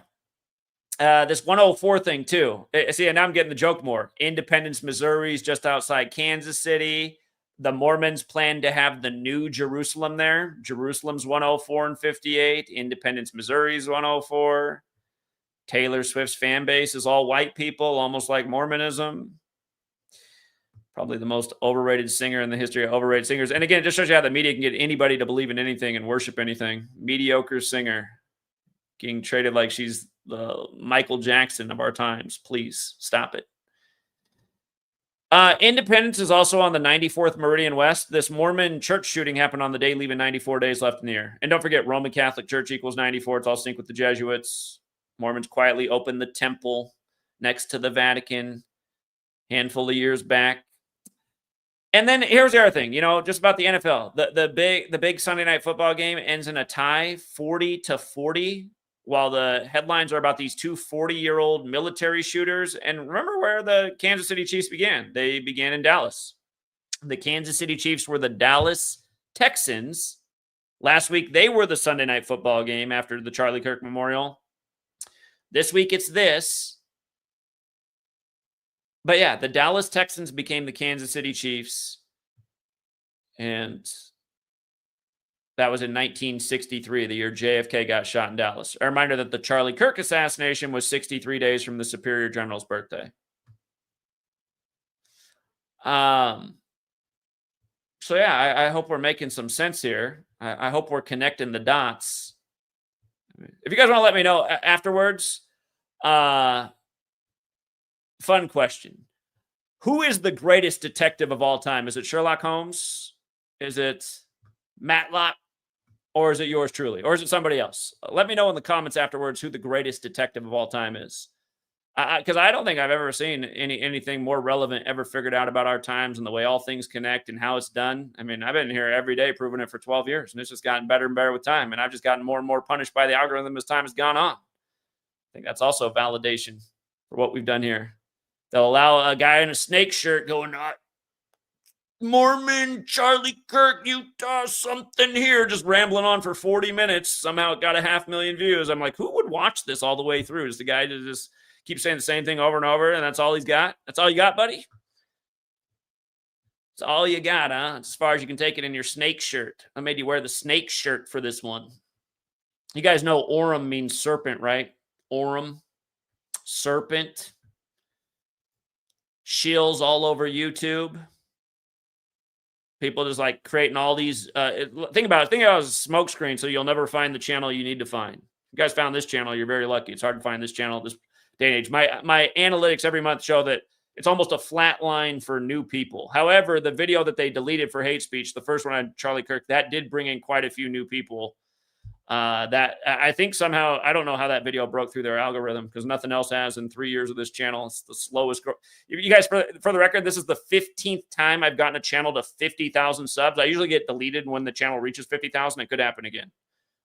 this 104 thing too. See, and now I'm getting the joke more. Independence, Missouri is just outside Kansas City. The Mormons plan to have the new Jerusalem there. Jerusalem's 104 and 58. Independence, Missouri is 104. Taylor Swift's fan base is all white people, almost like Mormonism. Probably the most overrated singer in the history of overrated singers. And again, it just shows you how the media can get anybody to believe in anything and worship anything. Mediocre singer getting traded like she's the Michael Jackson of our times. Please stop it. Independence is also on the 94th Meridian West. This Mormon church shooting happened on the day, leaving 94 days left in the year. And don't forget, Roman Catholic Church equals 94. It's all synced with the Jesuits. Mormons quietly opened the temple next to the Vatican handful of years back. And then here's the other thing, just about the NFL. The big Sunday night football game ends in a tie, 40-40, while the headlines are about these two 40-year-old military shooters. And remember where the Kansas City Chiefs began. They began in Dallas. The Kansas City Chiefs were the Dallas Texans. Last week, they were the Sunday night football game after the Charlie Kirk Memorial. This week, it's this. But yeah, the Dallas Texans became the Kansas City Chiefs. And that was in 1963, the year JFK got shot in Dallas. A reminder that the Charlie Kirk assassination was 63 days from the Superior General's birthday. So yeah, I hope we're making some sense here. I hope we're connecting the dots. If you guys want to let me know afterwards, fun question. Who is the greatest detective of all time? Is it Sherlock Holmes? Is it Matlock? Or is it yours truly? Or is it somebody else? Let me know in the comments afterwards who the greatest detective of all time is. Because I don't think I've ever seen anything more relevant ever figured out about our times and the way all things connect and how it's done. I mean, I've been here every day proving it for 12 years, and it's just gotten better and better with time. And I've just gotten more and more punished by the algorithm as time has gone on. I think that's also validation for what we've done here. They'll allow a guy in a snake shirt going, Mormon, Charlie Kirk, Utah, something here, just rambling on for 40 minutes. Somehow it got 500,000 views. I'm like, who would watch this all the way through? Is the guy to just keep saying the same thing over and over, and that's all he's got? That's all you got, buddy? That's all you got, huh? That's as far as you can take it in your snake shirt. I made you wear the snake shirt for this one. You guys know Orem means serpent, right? Orem, serpent. Shills all over YouTube. People just like creating all these. Think about it. Think about it as a smoke screen, so you'll never find the channel you need to find. If you guys found this channel, you're very lucky. It's hard to find this channel this day and age. My analytics every month show that it's almost a flat line for new people. However, the video that they deleted for hate speech, the first one on Charlie Kirk, that did bring in quite a few new people. That I think somehow, I don't know how that video broke through their algorithm, because nothing else has in 3 years of this channel. It's the slowest growth. You guys, for the record, this is the 15th time I've gotten a channel to 50,000 subs. I usually get deleted when the channel reaches 50,000. It could happen again.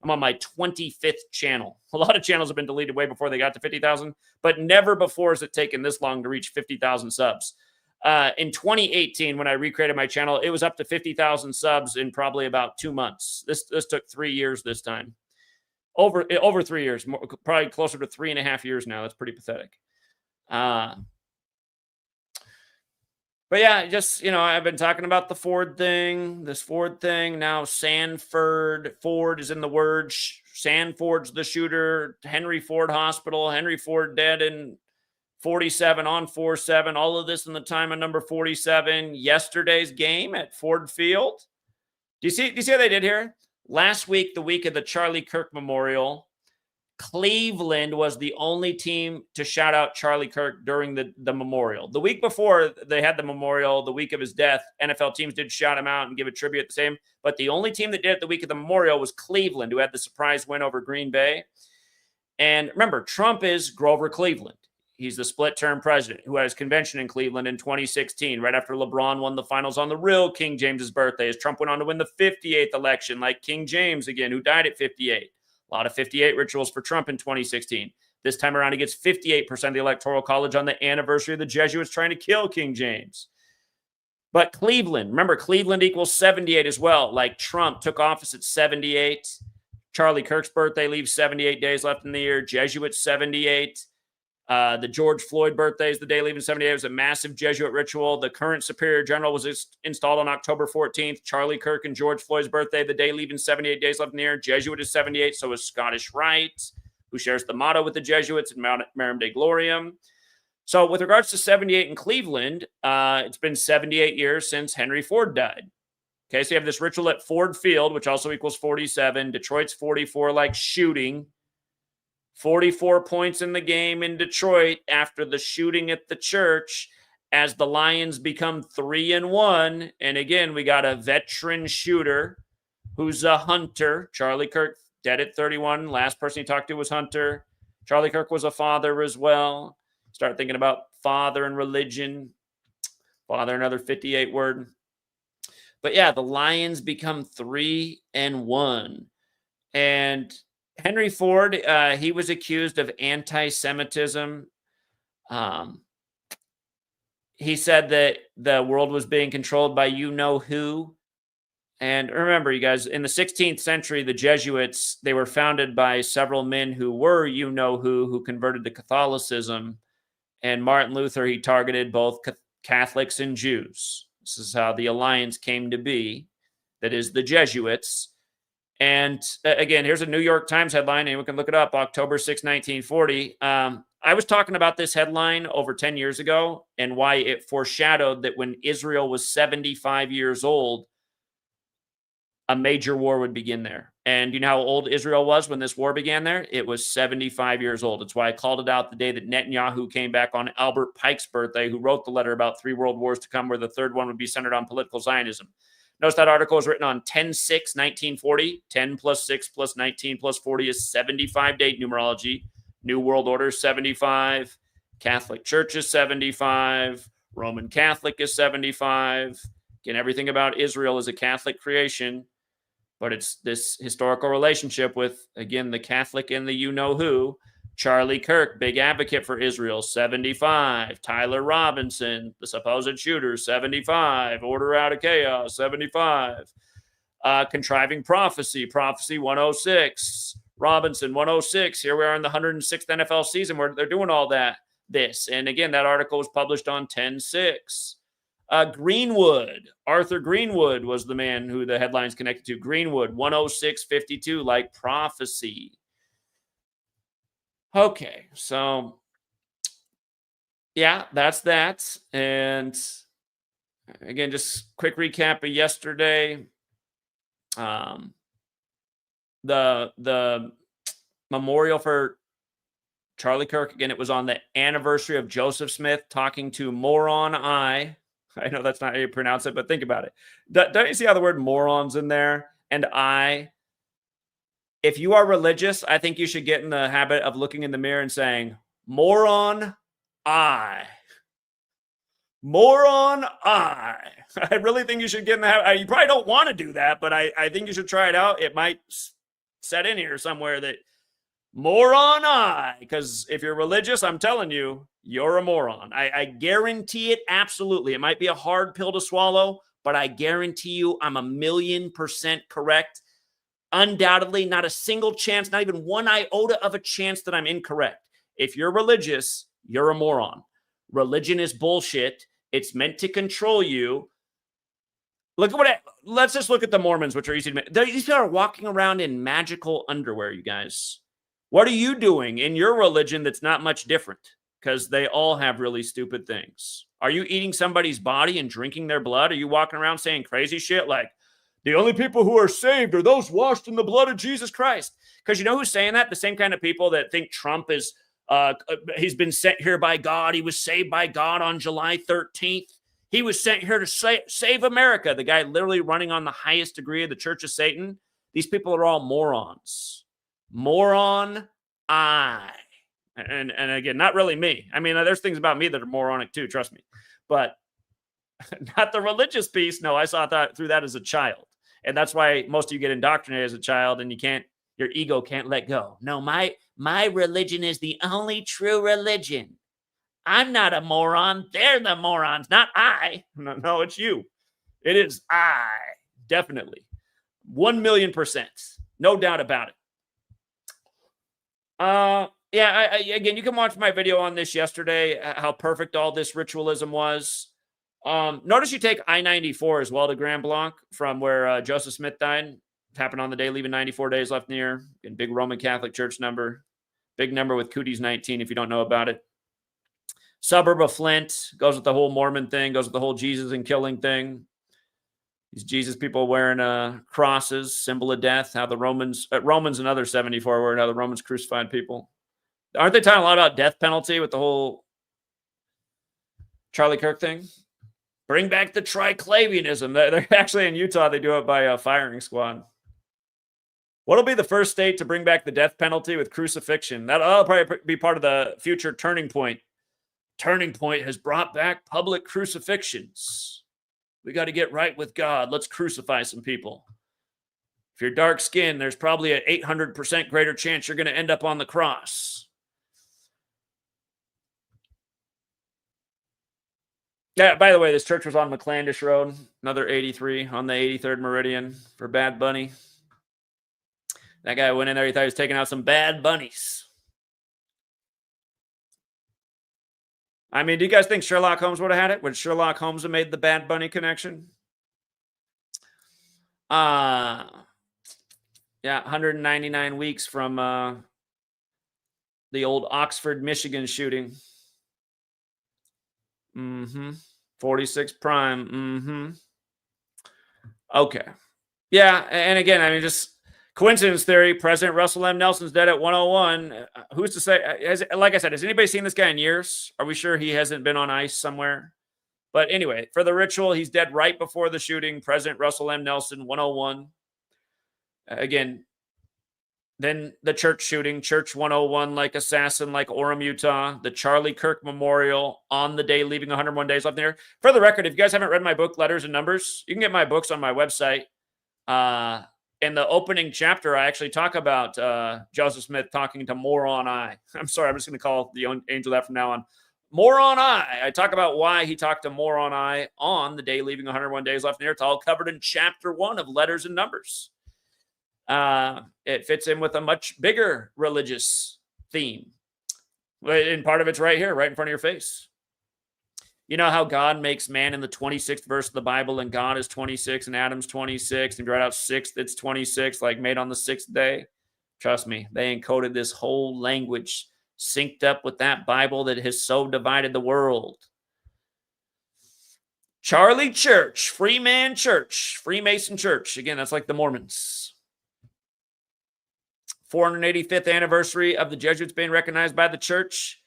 I'm on my 25th channel. A lot of channels have been deleted way before they got to 50,000, but never before has it taken this long to reach 50,000 subs. In 2018, when I recreated my channel, it was up to 50,000 subs in probably about 2 months. This took 3 years this time. Over 3 years, probably closer to 3.5 years now. That's pretty pathetic. But yeah, just, I've been talking about the Ford thing, this Ford thing. Now Sanford, Ford is in the word. Sanford's the shooter. Henry Ford Hospital. Henry Ford dead in 47 on 47. All of this in the time of number 47. Yesterday's game at Ford Field. Do you see what they did here? Last week, the week of the Charlie Kirk Memorial, Cleveland was the only team to shout out Charlie Kirk during the memorial. The week before they had the memorial, the week of his death, NFL teams did shout him out and give a tribute the same. But the only team that did it the week of the memorial was Cleveland, who had the surprise win over Green Bay. And remember, Trump is Grover Cleveland. He's the split-term president who had his convention in Cleveland in 2016, right after LeBron won the finals on the real King James's birthday, as Trump went on to win the 58th election, like King James again, who died at 58. A lot of 58 rituals for Trump in 2016. This time around, he gets 58% of the Electoral College on the anniversary of the Jesuits trying to kill King James. But Cleveland, remember, Cleveland equals 78 as well. Like Trump took office at 78. Charlie Kirk's birthday leaves 78 days left in the year. Jesuits, 78. The George Floyd birthday is the day leaving 78. It was a massive Jesuit ritual. The current superior general was installed on October 14th. Charlie Kirk and George Floyd's birthday, the day leaving 78 days left in the year. Jesuit is 78, so is Scottish Rite, who shares the motto with the Jesuits in Marum Dei Gloriam. So with regards to 78 in Cleveland, it's been 78 years since Henry Ford died. Okay, so you have this ritual at Ford Field, which also equals 47. Detroit's 44, like shooting. 44 points in the game in Detroit after the shooting at the church, as the Lions become 3-1. And again, we got a veteran shooter who's a Hunter. Charlie Kirk, dead at 31. Last person he talked to was Hunter. Charlie Kirk was a father as well. Start thinking about father and religion. Father, another 58 word. But yeah, the Lions become 3-1. And Henry Ford, he was accused of anti-Semitism. He said that the world was being controlled by you-know-who. And remember, you guys, in the 16th century, the Jesuits, they were founded by several men who were you-know-who converted to Catholicism. And Martin Luther, he targeted both Catholics and Jews. This is how the alliance came to be. That is the Jesuits. And again, here's a New York Times headline. Anyone can look it up. October 6, 1940. I was talking about this headline over 10 years ago and why it foreshadowed that when Israel was 75 years old, a major war would begin there. And you know how old Israel was when this war began there? It was 75 years old. It's why I called it out the day that Netanyahu came back on Albert Pike's birthday, who wrote the letter about 3 world wars to come, where the third one would be centered on political Zionism. Notice that article was written on 10/6/1940. 10 plus 6 plus 19 plus 40 is 75 date numerology. New World Order is 75. Catholic Church is 75. Roman Catholic is 75. Again, everything about Israel is a Catholic creation, but it's this historical relationship with, again, the Catholic and the you-know-who. Charlie Kirk, big advocate for Israel, 75. Tyler Robinson, the supposed shooter, 75. Order out of chaos, 75. Contriving prophecy, prophecy 106. Robinson, 106. Here we are in the 106th NFL season where they're doing all this. And again, that article was published on 10/6. Greenwood, Arthur Greenwood was the man who the headline's connected to. Greenwood, 106/52, like prophecy. Okay, so yeah, that's that. And again, just quick recap of yesterday. Um, the memorial for Charlie Kirk, again, it was on the anniversary of Joseph Smith talking to Moron I. I know that's not how you pronounce it, but think about it. Don't you see how the word moron's in there? And I. If you are religious, I think you should get in the habit of looking in the mirror and saying, moron I. Moron I. I really think you should get in the habit. You probably don't want to do that, but I think you should try it out. It might set in here somewhere that moron I. Because if you're religious, I'm telling you, you're a moron. I guarantee it absolutely. It might be a hard pill to swallow, but I guarantee you I'm 1,000,000% correct. Undoubtedly, not a single chance, not even one iota of a chance that I'm incorrect. If you're religious, you're a moron. Religion is bullshit. It's meant to control you. Let's just look at the Mormons, which are easy to make. These people are walking around in magical underwear, you guys. What are you doing in your religion that's not much different? Because they all have really stupid things. Are you eating somebody's body and drinking their blood? Are you walking around saying crazy shit like, the only people who are saved are those washed in the blood of Jesus Christ? Because you know who's saying that? The same kind of people that think Trump is, he's been sent here by God. He was saved by God on July 13th. He was sent here to save America. The guy literally running on the highest degree of the Church of Satan. These people are all morons. Moron I. And again, not really me. I mean, there's things about me that are moronic too, trust me. But not the religious piece. No, I saw that through that as a child. And that's why most of you get indoctrinated as a child and your ego can't let go. No, my religion is the only true religion. I'm not a moron. They're the morons, not I. No, it's you. It is I. Definitely. 1,000,000%. No doubt about it. Yeah, again, you can watch my video on this yesterday, how perfect all this ritualism was. Notice you take I-94 as well to Grand Blanc from where Joseph Smith died. It happened on the day, leaving 94 days left in the year. Big Roman Catholic Church number. Big number with Cooties 19 if you don't know about it. Suburb of Flint. Goes with the whole Mormon thing. Goes with the whole Jesus and killing thing. These Jesus people wearing crosses, symbol of death. How the Romans another 74 word, how the Romans crucified people. Aren't they talking a lot about death penalty with the whole Charlie Kirk thing? Bring back the triclavianism. They're actually in Utah. They do it by a firing squad. What'll be the first state to bring back the death penalty with crucifixion? That'll probably be part of the future Turning Point. Turning Point has brought back public crucifixions. We got to get right with God. Let's crucify some people. If you're dark skinned, there's probably an 800% greater chance you're going to end up on the cross. Yeah, by the way, this church was on McClandish Road, another 83 on the 83rd Meridian for Bad Bunny. That guy went in there, he thought he was taking out some bad bunnies. I mean, do you guys think Sherlock Holmes would have had it? Would Sherlock Holmes have made the Bad Bunny connection? Yeah, 199 weeks from the old Oxford, Michigan shooting. 46 prime. Okay. Yeah, and again, I mean, just coincidence theory. President Russell M. Nelson's dead at 101. Who's to say? Like I said, has anybody seen this guy in years? Are we sure he hasn't been on ice somewhere? But anyway, for the ritual, he's dead right before the shooting. President Russell M. Nelson, 101. Again, then the church shooting, Church 101, like Assassin, like Orem, Utah, the Charlie Kirk Memorial on the day, leaving 101 days left there. For the record, if you guys haven't read my book, Letters and Numbers, you can get my books on my website. In the opening chapter, I actually talk about Joseph Smith talking to Moron I. I'm sorry, I'm just going to call the angel that from now on. Moron I. I talk about why he talked to Moron I on the day, leaving 101 days left in there. It's all covered in chapter 1 of Letters and Numbers. It fits in with a much bigger religious theme. And part of it's right here, right in front of your face. You know how God makes man in the 26th verse of the Bible, and God is 26 and Adam's 26, and you write out 6th, it's 26, like made on the 6th day. Trust me, they encoded this whole language synced up with that Bible that has so divided the world. Charlie Church, Freeman Church, Freemason Church. Again, that's like the Mormons. 485th anniversary of the Jesuits being recognized by the church.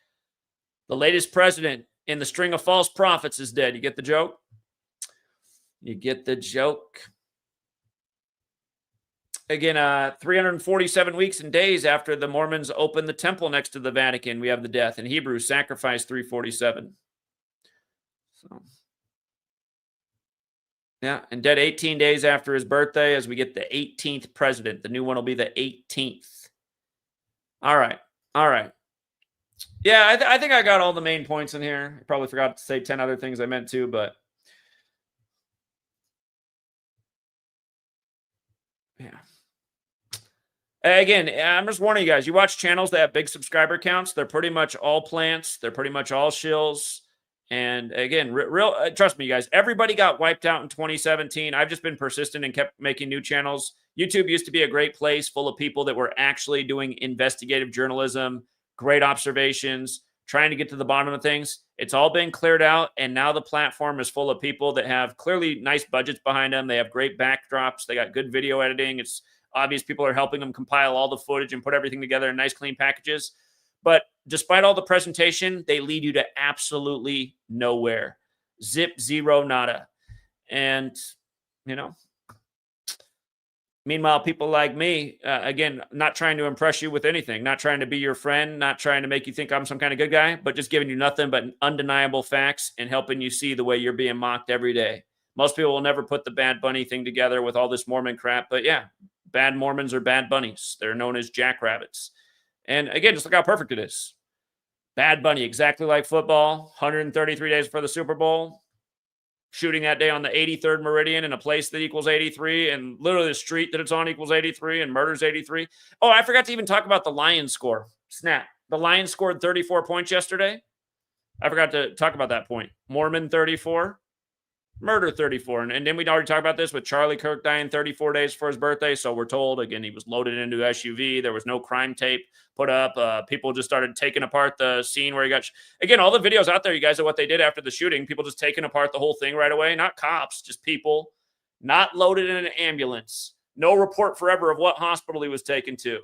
The latest president in the string of false prophets is dead. You get the joke? You get the joke? Again, 347 weeks and days after the Mormons opened the temple next to the Vatican, we have the death. In Hebrew, sacrifice 347. So, yeah, and dead 18 days after his birthday as we get the 18th president. The new one will be the 18th. All right. All right. Yeah, I think I got all the main points in here. I probably forgot to say 10 other things I meant to, but yeah. Again, I'm just warning you guys. You watch channels that have big subscriber counts. They're pretty much all plants. They're pretty much all shills. And again, trust me, you guys, everybody got wiped out in 2017. I've just been persistent and kept making new channels. YouTube used to be a great place full of people that were actually doing investigative journalism, great observations, trying to get to the bottom of things. It's all been cleared out, and now the platform is full of people that have clearly nice budgets behind them. They have great backdrops. They got good video editing. It's obvious people are helping them compile all the footage and put everything together in nice, clean packages. But despite all the presentation, they lead you to absolutely nowhere. Zip, zero, nada. And, you know, meanwhile, people like me, again, not trying to impress you with anything, not trying to be your friend, not trying to make you think I'm some kind of good guy, but just giving you nothing but undeniable facts and helping you see the way you're being mocked every day. Most people will never put the Bad Bunny thing together with all this Mormon crap, but yeah, bad Mormons are bad bunnies. They're known as jackrabbits. And again, just look how perfect it is. Bad Bunny, exactly like football, 133 days before the Super Bowl, shooting that day on the 83rd meridian in a place that equals 83, and literally the street that it's on equals 83, and murders 83. Oh, I forgot to even talk about the Lions score. Snap. The Lions scored 34 points yesterday. I forgot to talk about that point. Mormon 34. Murder 34. And then we'd already talked about this with Charlie Kirk dying 34 days for his birthday. So we're told, again, he was loaded into SUV. There was no crime tape put up. People just started taking apart the scene where he got... Again, all the videos out there, you guys, of what they did after the shooting. People just taking apart the whole thing right away. Not cops, just people. Not loaded in an ambulance. No report forever of what hospital he was taken to.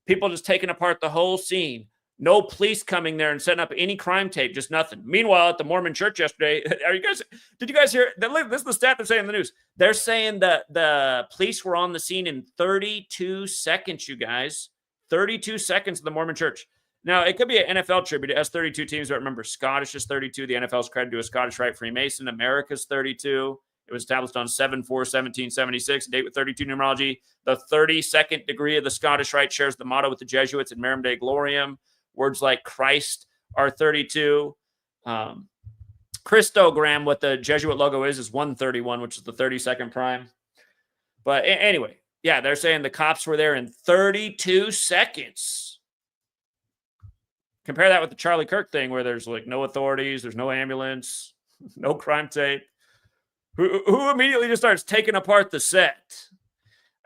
People just taking apart the whole scene. No police coming there and setting up any crime tape, just nothing. Meanwhile, at the Mormon church yesterday, did you guys hear? This is the stat they're saying in the news. They're saying that the police were on the scene in 32 seconds, you guys. 32 seconds in the Mormon church. Now, it could be an NFL tribute. It has 32 teams, but remember, Scottish is 32. The NFL's credit to a Scottish Rite Freemason. America's 32. It was established on 7/4/1776, date with 32 numerology. The 32nd degree of the Scottish Rite shares the motto with the Jesuits in Merum Dei Gloriam. Words like Christ are 32. Christogram, what the Jesuit logo is 131, which is the 32nd prime. But anyway, yeah, they're saying the cops were there in 32 seconds. Compare that with the Charlie Kirk thing where there's like no authorities, there's no ambulance, no crime tape. Who immediately just starts taking apart the set?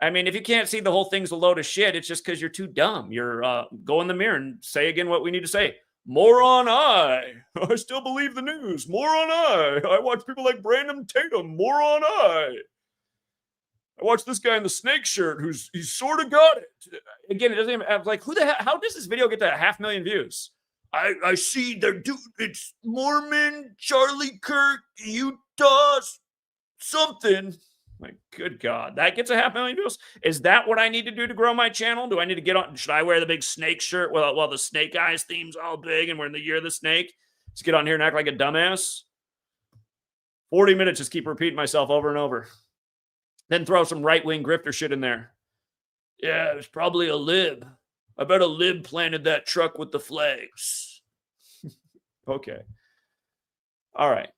I mean, if you can't see the whole thing's a load of shit, it's just because you're too dumb. You're go in the mirror and say again what we need to say. Moron I. I still believe the news. Moron I watch people like Brandon Tatum. Moron I watch this guy in the snake shirt he's sort of got it. Again, it doesn't even have, like, who the hell, how does this video get to 500,000 views? I see they're it's Mormon, Charlie Kirk, Utah, something. Like, good God, that gets 500,000 views. Is that what I need to do to grow my channel? Do I need to get on? Should I wear the big snake shirt while the Snake Eyes theme's all big and we're in the year of the snake? Let's get on here and act like a dumbass. 40 minutes, just keep repeating myself over and over. Then throw some right-wing grifter shit in there. Yeah, it was probably a lib. I bet a lib planted that truck with the flags. Okay. All right.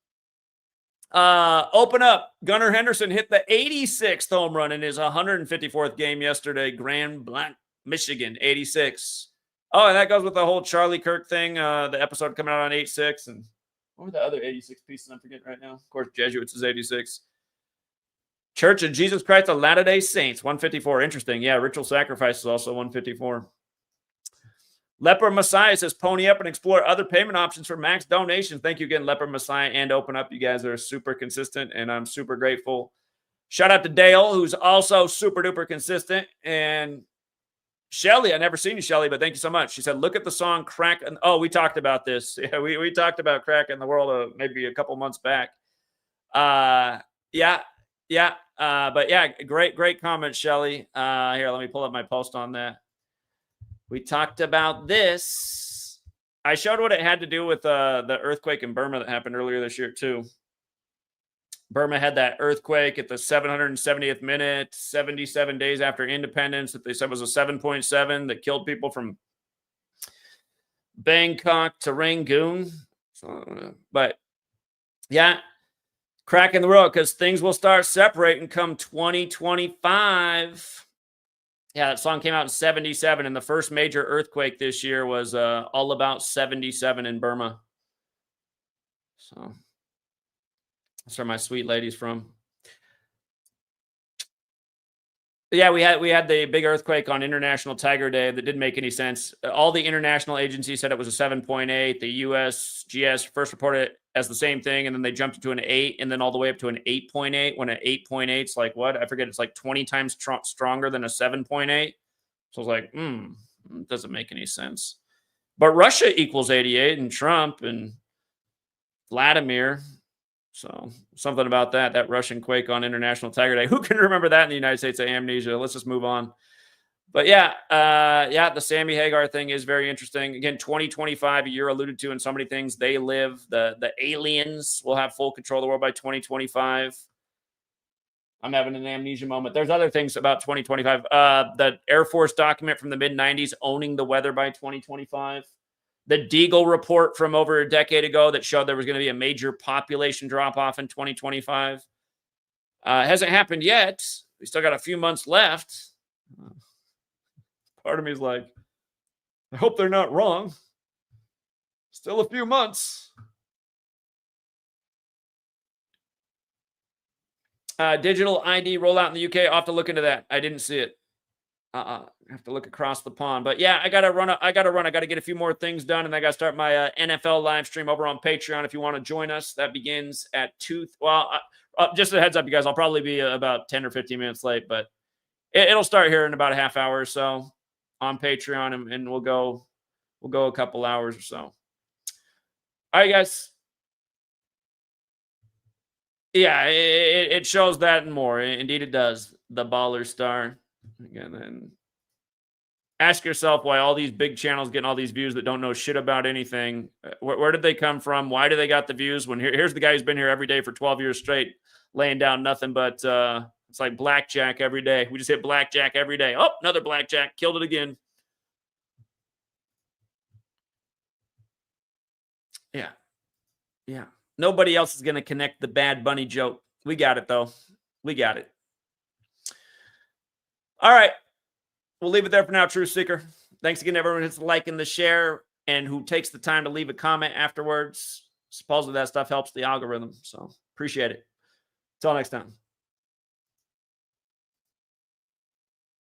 Open up. Gunnar Henderson hit the 86th home run in his 154th game yesterday. Grand Blanc, Michigan, 86. Oh, and that goes with the whole Charlie Kirk thing. The episode coming out on 8/6. And what were the other 86 pieces? I'm forgetting right now. Of course, Jesuits is 86. Church of Jesus Christ of Latter-day Saints, 154. Interesting. Yeah, ritual sacrifice is also 154. Leper Messiah says, pony up and explore other payment options for max donations. Thank you again, Leper Messiah and Open Up. You guys are super consistent, and I'm super grateful. Shout out to Dale, who's also super duper consistent. And Shelly, I never seen you, Shelly, but thank you so much. She said, look at the song Crack. Oh, we talked about this. Yeah, we talked about Crack in the World maybe a couple months back. But yeah, great comment, Shelly. Here, let me pull up my post on that. We talked about this. I showed what it had to do with the earthquake in Burma that happened earlier this year, too. Burma had that earthquake at the 770th minute, 77 days after independence, that they said was a 7.7 that killed people from Bangkok to Rangoon. But yeah, crack in the road, because things will start separating come 2025. Yeah, that song came out in 77, and the first major earthquake this year was all about 77 in Burma. So that's where my sweet lady's from. Yeah, we had the big earthquake on International Tiger Day that didn't make any sense. All the international agencies said it was a 7.8. The USGS first reported it as the same thing, and then they jumped to an 8, and then all the way up to an 8.8. When an 8.8 is like what? I forget. It's like 20 times stronger than a 7.8. So I was like, it doesn't make any sense. But Russia equals 88, and Trump and Vladimir. So something about that Russian quake on International Tiger Day. Who can remember that in the United States? Amnesia. Let's just move on. But the Sammy Hagar thing is very interesting. Again, 2025, a year alluded to in so many things. They live. The aliens will have full control of the world by 2025. I'm having an amnesia moment. There's other things about 2025. The Air Force document from the mid-90s owning the weather by 2025. The Deagle report from over a decade ago that showed there was going to be a major population drop-off in 2025. It hasn't happened yet. We still got a few months left. Part of me is like, I hope they're not wrong. Still a few months. Digital ID rollout in the UK. I'll have to look into that. I didn't see it. I have to look across the pond. But yeah, I gotta run. I gotta get a few more things done, and I gotta start my NFL live stream over on Patreon. If you want to join us, that begins at 2. Well, just a heads up, you guys. I'll probably be about 10 or 15 minutes late, but it'll start here in about a half hour or so on Patreon, and we'll go a couple hours or so. All right, guys. Yeah, it shows that and more. Indeed, it does. The baller star. Again, then ask yourself why all these big channels getting all these views that don't know shit about anything. Where did they come from? Why do they got the views? When here's the guy who's been here every day for 12 years straight, laying down nothing but it's like blackjack every day. We just hit blackjack every day. Oh, another blackjack. Killed it again. Yeah. Nobody else is going to connect the Bad Bunny joke. We got it, though. We got it. All right. We'll leave it there for now, True Seeker. Thanks again to everyone who's liking the share and who takes the time to leave a comment afterwards. Supposedly that stuff helps the algorithm. So appreciate it. Until next time.